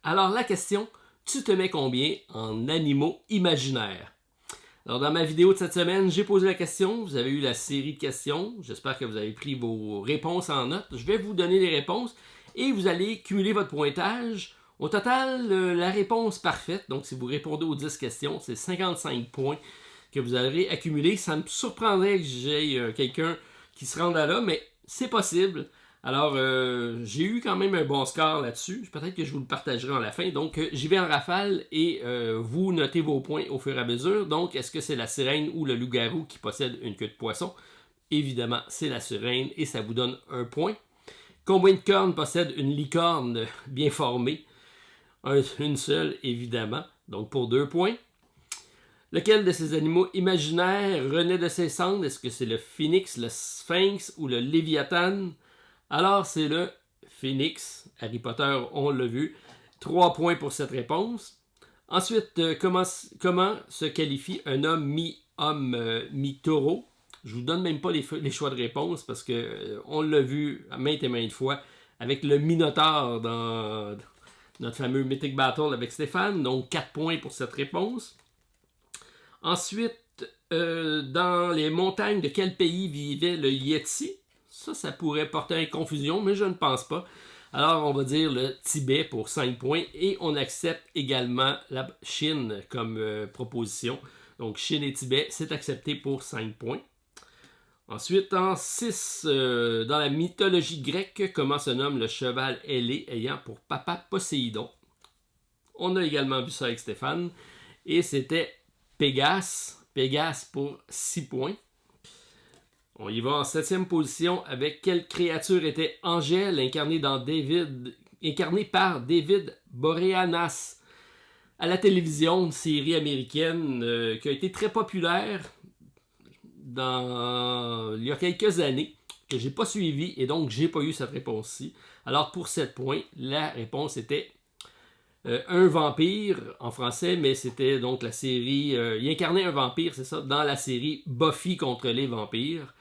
Alors la question, tu te mets combien en animaux imaginaires? Alors dans ma vidéo de cette semaine, j'ai posé la question, vous avez eu la série de questions, j'espère que vous avez pris vos réponses en note. Je vais vous donner les réponses et vous allez cumuler votre pointage. Au total, la réponse parfaite, donc si vous répondez aux 10 questions, c'est 55 points que vous aurez accumulés. Ça me surprendrait que j'ai quelqu'un qui se rende à là, mais c'est possible. Alors, j'ai eu quand même un bon score là-dessus. Peut-être que je vous le partagerai à la fin. Donc, j'y vais en rafale et vous notez vos points au fur et à mesure. Donc, est-ce que c'est la sirène ou le loup-garou qui possède une queue de poisson? Évidemment, c'est la sirène et ça vous donne un point. Combien de cornes possède une licorne bien formée? Une seule, évidemment. Donc, pour 2 points. Lequel de ces animaux imaginaires renaît de ses cendres? Est-ce que c'est le phénix, le sphinx ou le léviathan? Alors, c'est le phénix. Harry Potter, on l'a vu. 3 points pour cette réponse. Ensuite, comment se qualifie un homme mi-homme, mi-taureau? Je vous donne même pas les choix de réponse parce que on l'a vu maintes et maintes fois avec le Minotaure dans notre fameux Mythic Battle avec Stéphane. Donc, 4 points pour cette réponse. Ensuite, dans les montagnes de quel pays vivait le Yeti? Ça pourrait porter à confusion, mais je ne pense pas. Alors, on va dire le Tibet pour 5 points et on accepte également la Chine comme proposition. Donc, Chine et Tibet, c'est accepté pour 5 points. Ensuite, en 6, dans la mythologie grecque, comment se nomme le cheval ailé ayant pour papa Poséidon? On a également vu ça avec Stéphane. Et c'était Pégase. Pégase pour 6 points. On y va en 7e position avec quelle créature était Angèle, incarnée par David Boreanaz à la télévision, une série américaine qui a été très populaire il y a quelques années, que j'ai pas suivi et donc j'ai pas eu cette réponse-ci. Alors pour 7 points, la réponse était un vampire en français, mais c'était donc la série. Il incarnait un vampire, c'est ça, dans la série Buffy contre les vampires.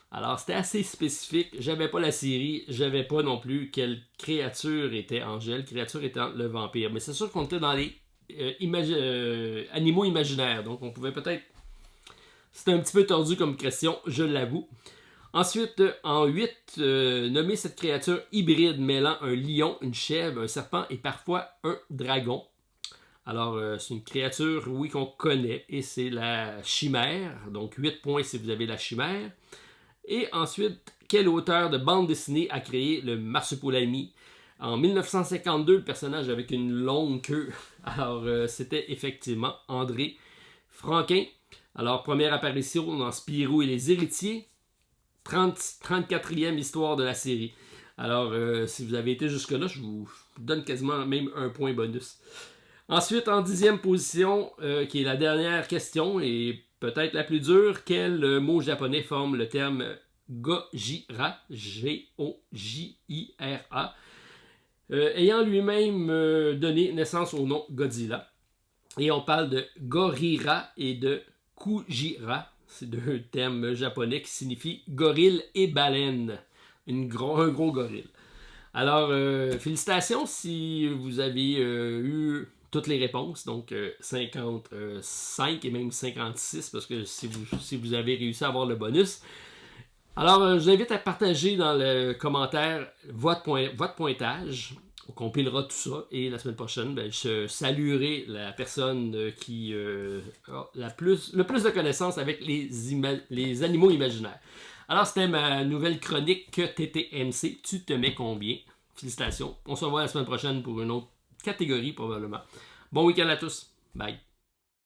Alors c'était assez spécifique. J'avais pas la série, j'avais pas non plus quelle créature était Angèle, créature étant le vampire. Mais c'est sûr qu'on était dans les animaux imaginaires, donc on pouvait peut-être. C'était un petit peu tordu comme question, je l'avoue. Ensuite, en 8, nommer cette créature hybride mêlant un lion, une chèvre, un serpent et parfois un dragon. Alors, c'est une créature, oui, qu'on connaît, et c'est la chimère. Donc, 8 points si vous avez la chimère. Et ensuite, quel auteur de bande dessinée a créé le Marsupilami? En 1952, le personnage avec une longue queue. Alors, c'était effectivement André Franquin. Alors, première apparition dans Spirou et les héritiers. 34e histoire de la série. Alors, si vous avez été jusque-là, je vous donne quasiment même un point bonus. Ensuite, en 10e position, qui est la dernière question, et peut-être la plus dure, quel mot japonais forme le terme Gojira, G-O-J-I-R-A, ayant lui-même donné naissance au nom Godzilla. Et on parle de Gorira et de Kujira. C'est 2 termes japonais qui signifient gorille et baleine. Un gros gorille. Alors, félicitations si vous avez eu toutes les réponses. Donc, 55 et même 56 parce que si vous avez réussi à avoir le bonus. Alors, je vous invite à partager dans le commentaire votre pointage. On compilera tout ça et la semaine prochaine, je saluerai la personne qui a le plus de connaissances avec les animaux imaginaires. Alors, c'était ma nouvelle chronique TTMC. Tu te mets combien? Félicitations. On se revoit la semaine prochaine pour une autre catégorie probablement. Bon week-end à tous. Bye.